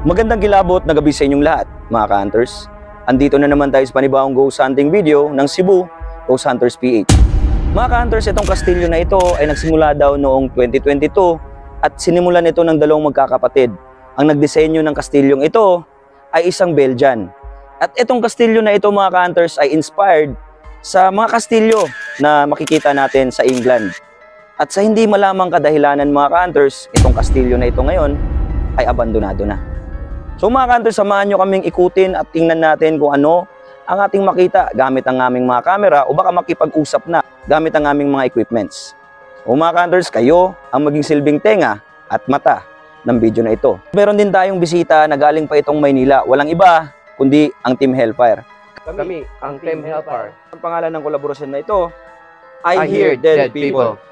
Magandang kilabot na gabi sa inyong lahat, mga ka-hunters. Andito na naman tayo sa panibawang ghost hunting video ng Cebu Ghost Hunters PH. Mga ka-hunters, itong kastilyo na ito ay nagsimula daw noong 2022 at sinimulan ito ng dalawang magkakapatid. Ang nagdisenyo ng kastilyong ito ay isang Belgian. At itong kastilyo na ito, mga ka-hunters, ay inspired sa mga kastilyo na makikita natin sa England. At sa hindi malamang kadahilanan, mga ka-hunters, itong kastilyo na ito ngayon ay abandonado na. So mga ka-hunters, samahan nyo kaming ikutin at tingnan natin kung ano ang ating makita gamit ang aming mga camera o baka makipag-usap na gamit ang aming mga equipments. So mga ka-hunters, kayo ang maging silbing tenga at mata ng video na ito. Meron din tayong bisita na galing pa itong Maynila. Walang iba kundi ang Team Hellfire. Kami ang Team Hellfire. Ang pangalan ng kolaborasyon na ito, I Hear Dead People.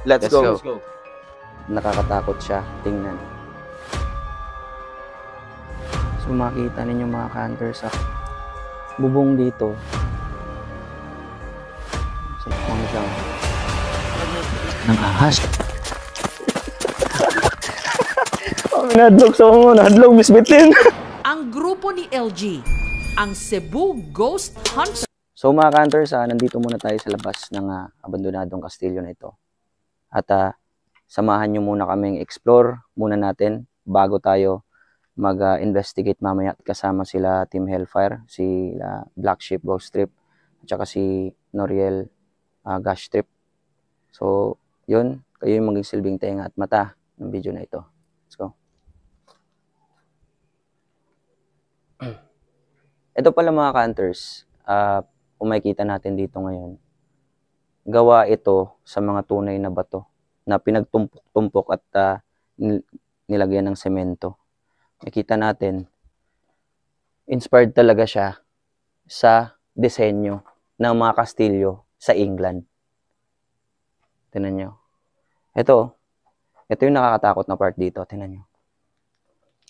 Let's go. Nakakatakot siya, tingnan. So makita ninyo mga ka-hunters sa bubong dito. So siyang ng ahas. Nadlog sa mga nadlog bisbitin. Ang grupo ni LG, ang Cebu Ghost Hunters. So mga ka-hunters, nandito muna tayo sa labas ng abandonadong kastilyo na ito. At samahan nyo muna kaming explore muna natin bago tayo mag-investigate mamaya at kasama sila Team Hellfire, si Black Sheep Ghost Trip, at saka si Noriel Gash Trip. So, yun, kayo yung maging silbing tenga at mata ng video na ito. Let's go. Ito pala mga ka-hunters, kung makikita natin dito ngayon, gawa ito sa mga tunay na bato na pinagtumpok-tumpok at nilagyan ng semento. Makita natin, inspired talaga siya sa disenyo ng mga kastilyo sa England. Tingnan nyo. Ito yung nakakatakot na part dito. Tingnan nyo.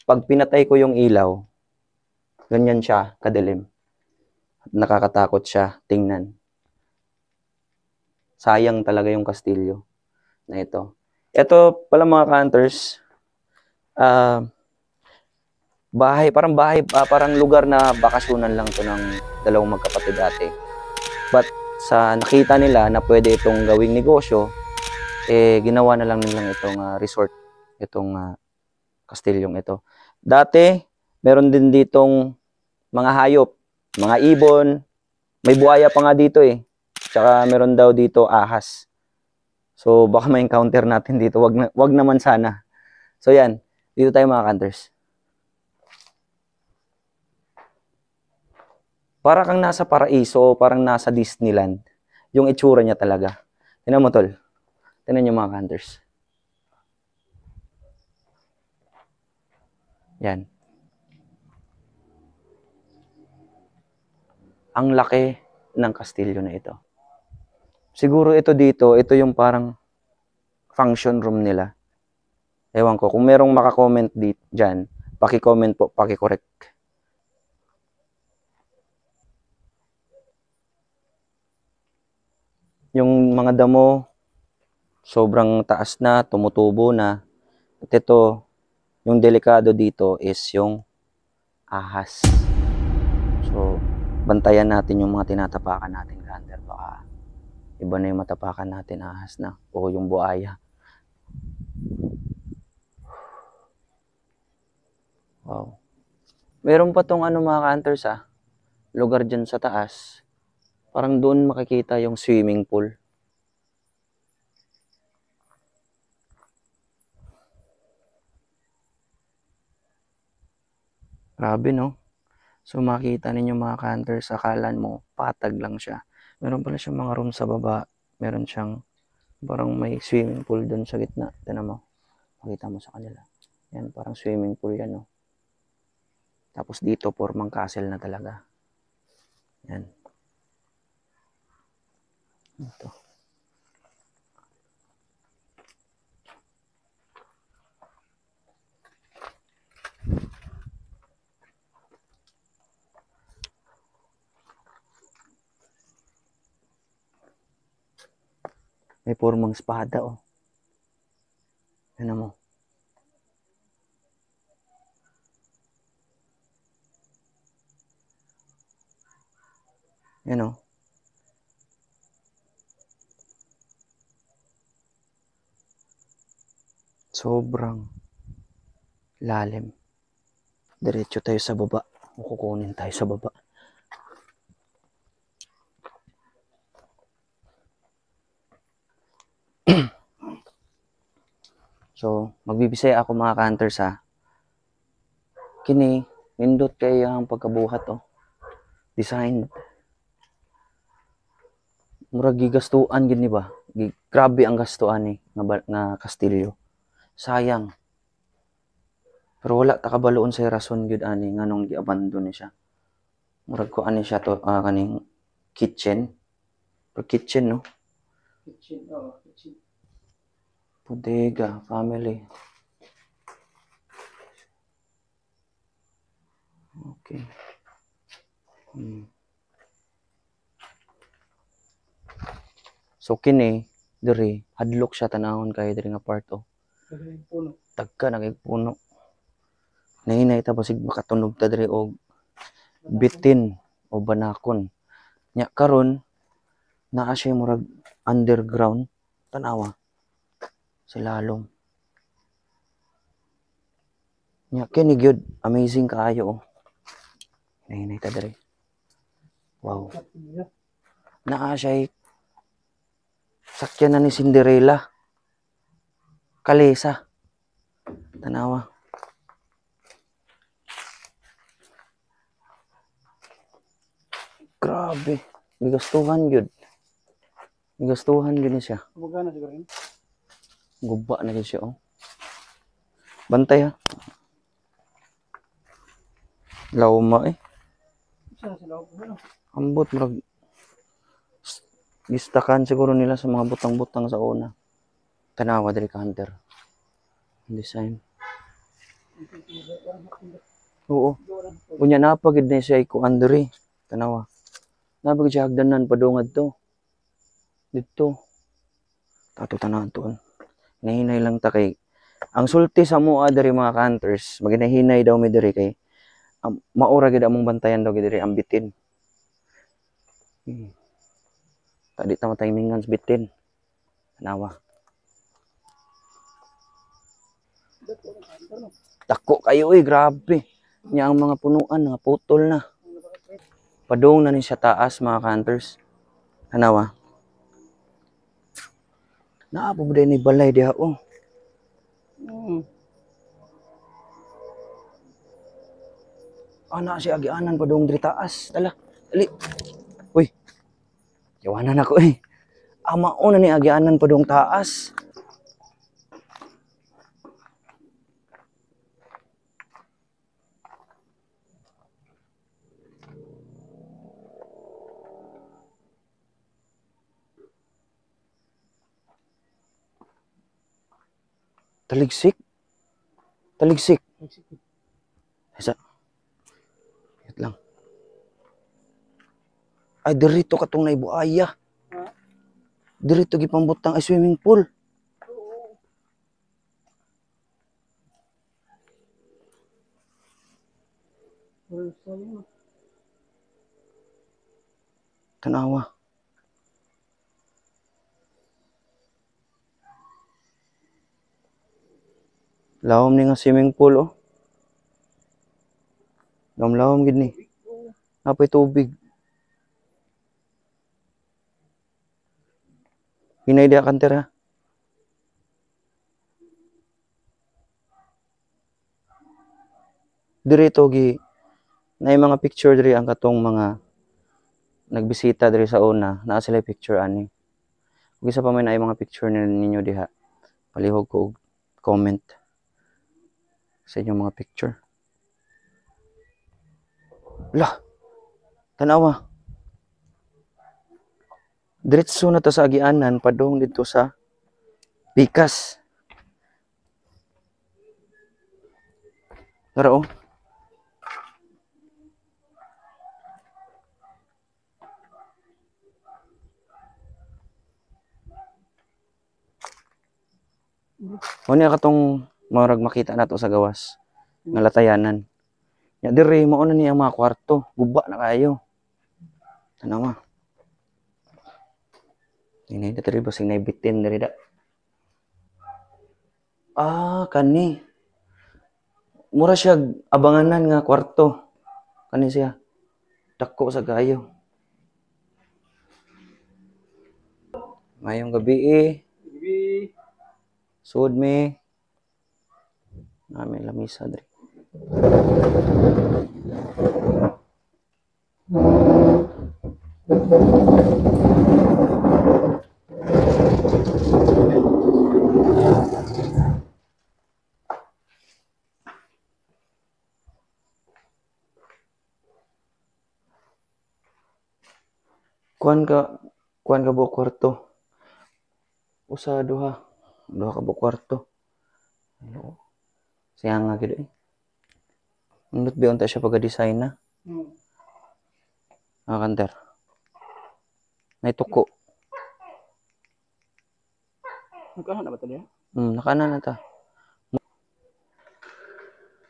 Pag pinatay ko yung ilaw, ganyan siya, kadilim. Nakakatakot siya, tingnan. Sayang talaga yung kastilyo na ito. Ito pala mga ka-hunters, parang lugar na bakasyonan lang to ng dalawang magkapatid dati. But sa nakita nila na pwede itong gawing negosyo, ginawa na lang nilang itong resort, itong kastilyong ito. Dati, meron din ditong mga hayop, mga ibon, may buhaya pa nga dito Tsaka meron daw dito ahas. So baka ma-encounter natin dito, wag naman sana. So yan, dito tayo mga ka-hunters. Para kang nasa paraiso, parang nasa Disneyland. Yung itsura niya talaga. Tingnan mo tol. Tingnan niyo mga ka-hunters. Yan. Ang laki ng kastilyo na ito. Siguro ito dito, ito yung parang function room nila. Ewan ko, kung merong makakomment dyan, paki-comment po, paki-correct. Yung mga damo, sobrang taas na, tumutubo na. At ito, yung delikado dito is yung ahas. So, bantayan natin yung mga tinatapakan natin, ka-hunter. Baka iba na yung matapakan natin, ahas na. O yung buhaya. Wow. Meron pa tong mga ka-hunters lugar dyan sa taas. Parang doon makikita yung swimming pool. Grabe no? So makita ninyo mga ka-hunters, akalan mo, patag lang siya. Meron pala siyang mga room sa baba. Meron siyang parang may swimming pool doon sa gitna. Tignan mo. Makita mo sa kanila. Yan, parang swimming pool yan no? Tapos dito, formang castle na talaga. Yan. Ito. May formang espada Tignan mo. Yan o. Sobrang lalim. Diretso tayo sa baba. Kukunin tayo sa baba. So, magbibisay ako mga ka-hunters ha. Kini, nindot kayo ang pagkabuhat oh. Design. Murag gigastuan gini ba? Grabe ang gastuan ni nga kastilyo. Sayang. Pero wala ta kabaloon sa rason gyud ani nganong gi-abandon ni siya. Murag ko ani siya to kaning kitchen. Pero kitchen no. Kitchen. Bodega, family. Okay. So kini diri hadlok siya tanahon kay diri nga part oh. Tagka nagpuno. Nahinay ta basig makatunog ta diri og bitin o banakon. Nya karon naa siya murag underground tanawa. Sa lalom. Nya kini gyud amazing kaayo oh. Nahinay ta diri. Wow. Naa siya sakyan na ni Cinderella. Kalesa. Tanawa. Grabe. Migastuhan gyud. Migastuhan gyud ni siya. Magana siguro yun. Guba na gyud siya oh. Bantay ha. Lauma eh. Ambot murag gistakan siguro nila sa mga butang-butang sa una. Tanawa diri ka hunter. Design. Oo. Unya napagid na siya ko andri. Tanawa. Napagid siya hagdanan padungad to. Dito. Tato tanan to. Nahinay lang ta kay ang sulti sa mua diri mga hunters, maginahinay daw mi diri kay maura gid among bantayan daw gid diri ang bitin. Tadi ta matimingan sa bitin. Tanawa. Dako kayo grabe. Nya ang mga punuan nga putol na. Padung na ni siya taas mga hunters. Tanawa. Naapo ba ni balay diha oh. Ana si agianan padung diri taas. Dala. Dali. Uy. Yawanan ako eh. Amao na ni agianan padung taas. Taligsik. Taligsik. Isa. Wait lang. Ay dirito katong naibuaya. Dirito gipambutang ay swimming pool. Tanawa. Lawom ni nga swimming pool oh. Lawom gid ni. Napay tubig. Hinay dia kanter ha. Diri to gi nay mga picture diri ang katong mga nagbisita diri sa una, naa sila picture ani. Ug isa pa may naay mga picture ninyo diha. Palihog ko og comment sa inyong mga picture. Lah. Tanawa. Diretso na ta sa agianan padung dito sa Pikas. Tara oh. Unya katong marag makita nato sa gawas nga latayanan. Nya diri mao na niya mga kwarto, guba na kayo. Ano ma? Ini diri basing naibitin diri da. Ah, kani. Mura siya abanganan nga kwarto. Kani siya. Dako sa kayo. Mayong gabi eh. Sud mi. Nami lamisa diri. Kuan ka buok kwarto. Usa duha ka buok kwarto. Ano? Siya nga gid eh. Nindot biyon ta siya pagka-design na. Kanter. May tuko. Nakahan na ba ito niya? Nakanan na ta.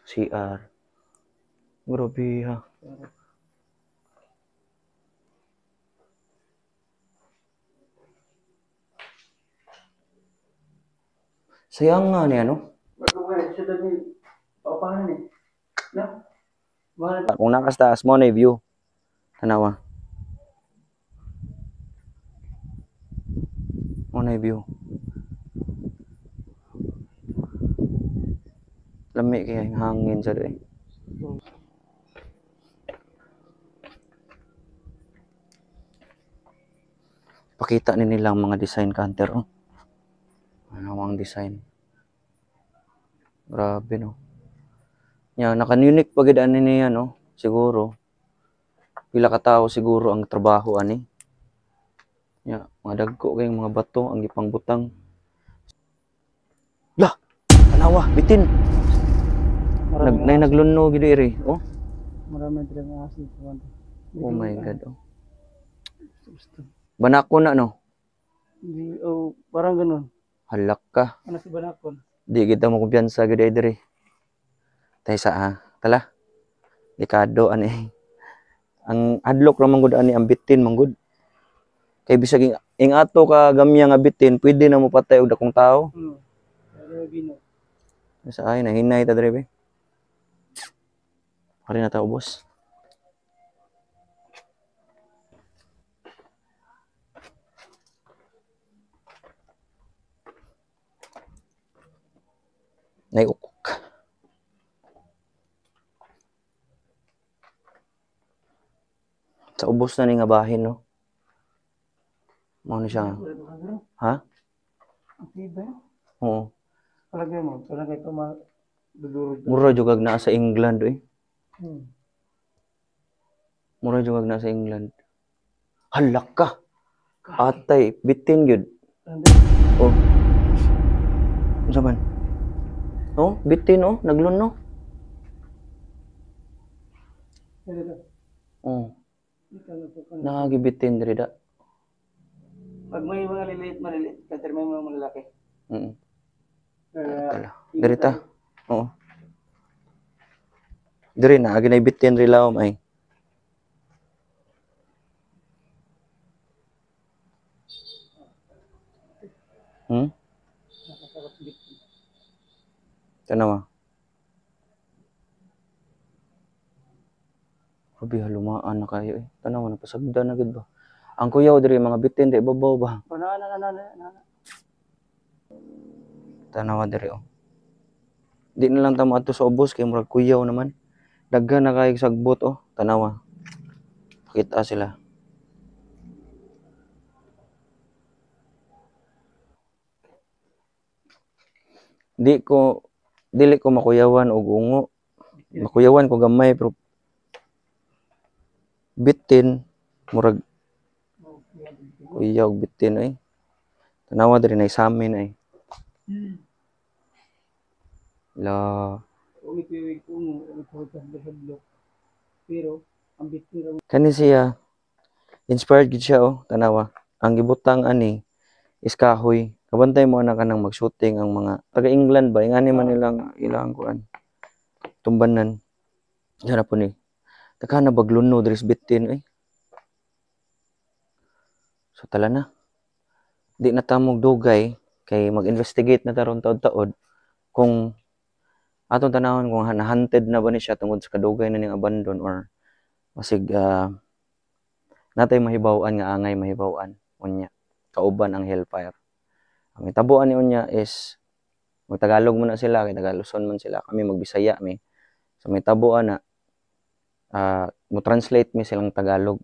CR. Grabe ha. Sayang nga ni ano. Kung nakastaas mo na yung view. Tanawa. Mo na yung view. Lami kaya yung hangin sa doon. Pakita ni nilang mga design counter. Oh. Ano ang design? Grabe no. Yan, naka-unique pa gid ani niya no. Siguro. Pila ka tao siguro ang trabaho ani. Ya, mga dagko kay mga bato ang gipangbutang. Lah, tanawa, bitin. Naglunno gid iri. Oh. Marami din ang asin. Oh my god. Oh. Banakon na no. Parang ganun. Halak ka. Ano si Banakon? Di kita mo kumpiyansa gid diri. Tay sa tala. Dekado ani. Ang adlok ra man gud ani ang bitin man gud. Kay bisag ing ato ka gamya nga bitin, pwede na mo patay og dakong tao. Sa ay nahinay ta diri be. Ari na ta ubos. Naiukok. Sa ubos na ni nga bahin no. Mao ni siya. Ha? Oo. Palagay mo, palagay ko madudurog. Mura jugag naa sa England eh. Mura jugag naa sa England. Halak ka. Atay, bitin gyud. Oh. Unsa man? Oh, bitin oh, naglunno. Oh. Nagibitin diri da. Pag may mga maliliit, kasi may mga malalaki. Diri ta. Oo. Diri na agi na bitin ri lawom ay. Tanawa. Grabe halumaan na kayo eh. Tanawa na pasagda na gid ba. Ang kuyaw diri mga bitin di babaw ba. Tanawa diri oh. Di na lang ta moadto sa ubos kay murag kuyaw naman. Daghan na kay sagbot oh. Tanawa. Pakita sila. Dili ko makuyawan og ungo. Makuyawan ko gamay pero bitin murag kuyaw bitin ay. Tanawa diri na isamin ay. La. Kani siya inspired gid siya oh, tanawa. Ang gibutang ani is kahoy. Kabantay mo na kanang mag-shooting ang mga taga England ba ingani man ilang kuan. Tumbanan. Dara po ni. Taka na baglunno diri bitin ay. So tala na. Di na tamog dugay kay mag-investigate na taron taod-taod kung atong tanawon kung na-hunted na ba ni siya tungod sa kadugay na ning abandon or masig natay mahibaw-an nga angay mahibaw-an unya kauban ang hellfire. Ang itabuan ni unya is magtagalog muna sila kay Tagaluson man sila, kami magbisaya mi. So may tabuan na mo translate mi silang Tagalog.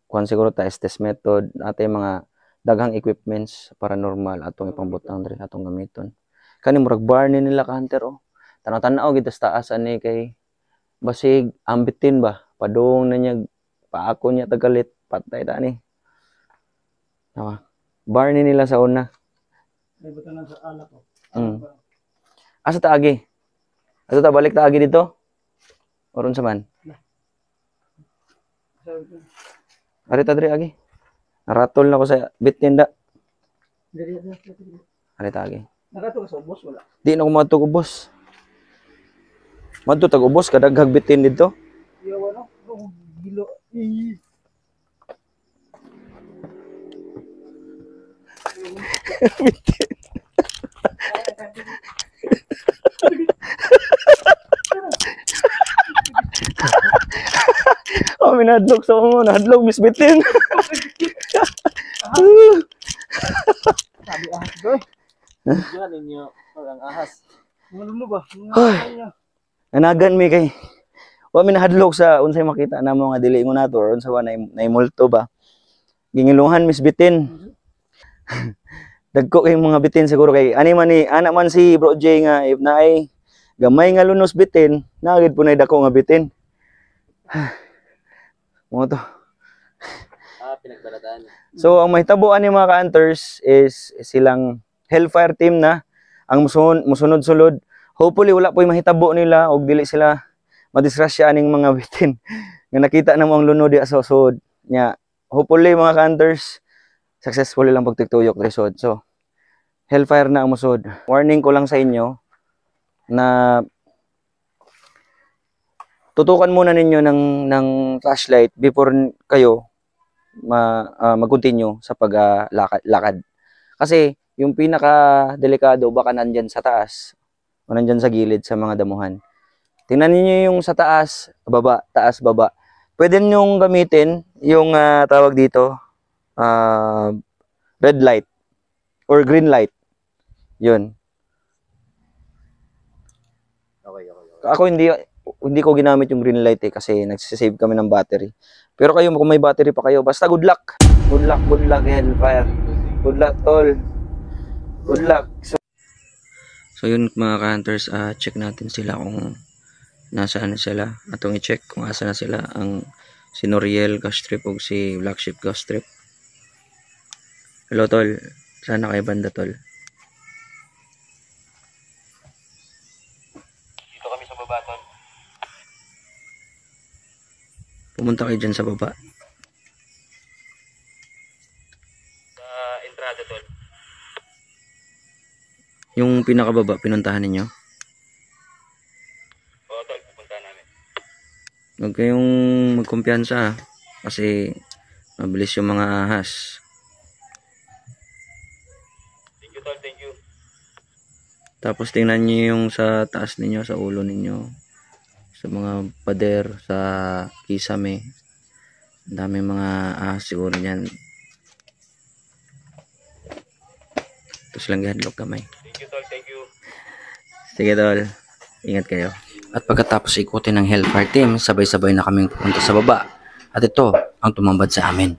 Kuan siguro ta estes method atay mga daghang equipments paranormal atong ipangbutang diri atong gamiton. Kani murag bar ni nila ka hunter oh. Tanaw-tanaw gid sa taas ani kay basig ambitin ba padung na niya paako niya tagalit patay ta ni. Tawa. Bar ni nila sa una. May butanan sa alak ko. Asa ta agi? Ato ta balik ta agi dito? Oron sa man. Ari ta diri agi. Naratol na ko sa bitin da. Ari ta agi. Nakato ka sa ubos wala. Di na ko matug ubos. Madto tag ubos kadaghag bitin dito. Yo ano? Gilo. Bitin. Oh, minadlok sa mo, nadlok Miss Bitin. Sabi ahas doy. Diyan ninyo ang ahas. Ano ba? Anagan mi kay. Wa mi nahadlok sa unsay makita namo nga dili ingon nato or unsa wa nay multo ba. Gingiluhan Miss Bitin. Dagko kay mga bitin siguro kay ani man ni ana man si Bro J nga if naay gamay nga lunos bitin, nagid po nay dako nga bitin. Mo to. Pinagbalatan. So ang mahitabuan ni mga ka-hunters is silang hellfire team na ang musunod-sulod. Hopefully wala po mahitabo nila og dili sila madisgrasya aning mga bitin nga nakita na mo ang lunod di sa usod nya. Hopefully mga ka-hunters successful lang pagtiktuyok resod. So hellfire na ang musod. Warning ko lang sa inyo na tutukan muna ninyo ng flashlight before kayo mag-continue sa paglakad. Kasi yung pinaka delikado baka nandyan sa taas o nandyan sa gilid sa mga damuhan. Tingnan niyo yung sa taas, baba, taas, baba. Pwede nyo gamitin yung tawag dito red light or green light. Yun. Okay. Ako hindi ko ginamit yung green light kasi nagsisave kami ng battery. Pero kayo kung may battery pa kayo, basta good luck. Good luck hellfire. Good luck tol. Good luck. So yun mga ka-hunters, check natin sila kung nasaan na sila. Atong i-check kung asa na sila ang si Noriel Ghost Trip o si Black Sheep Ghost Trip. Hello tol, saan na kayo banda tol? Dito kami sa baba tol. Pumunta kayo dyan sa baba. Sa entrada tol. Yung pinakababa, pinuntahan ninyo? Oo tol, pupunta namin. Huwag kayong magkumpiyansa kasi mabilis yung mga ahas. Thank you tol, thank you. Tapos tingnan nyo yung sa taas ninyo, sa ulo ninyo, sa mga pader, sa kisame. Ang daming mga ahas siguro dyan. Tapos lang gihadlok kamay. Thank you tol, thank you. Sige tol, ingat kayo. At pagkatapos ikutin ng hellfire team, sabay-sabay na kaming pupunta sa baba. At ito ang tumambad sa amin.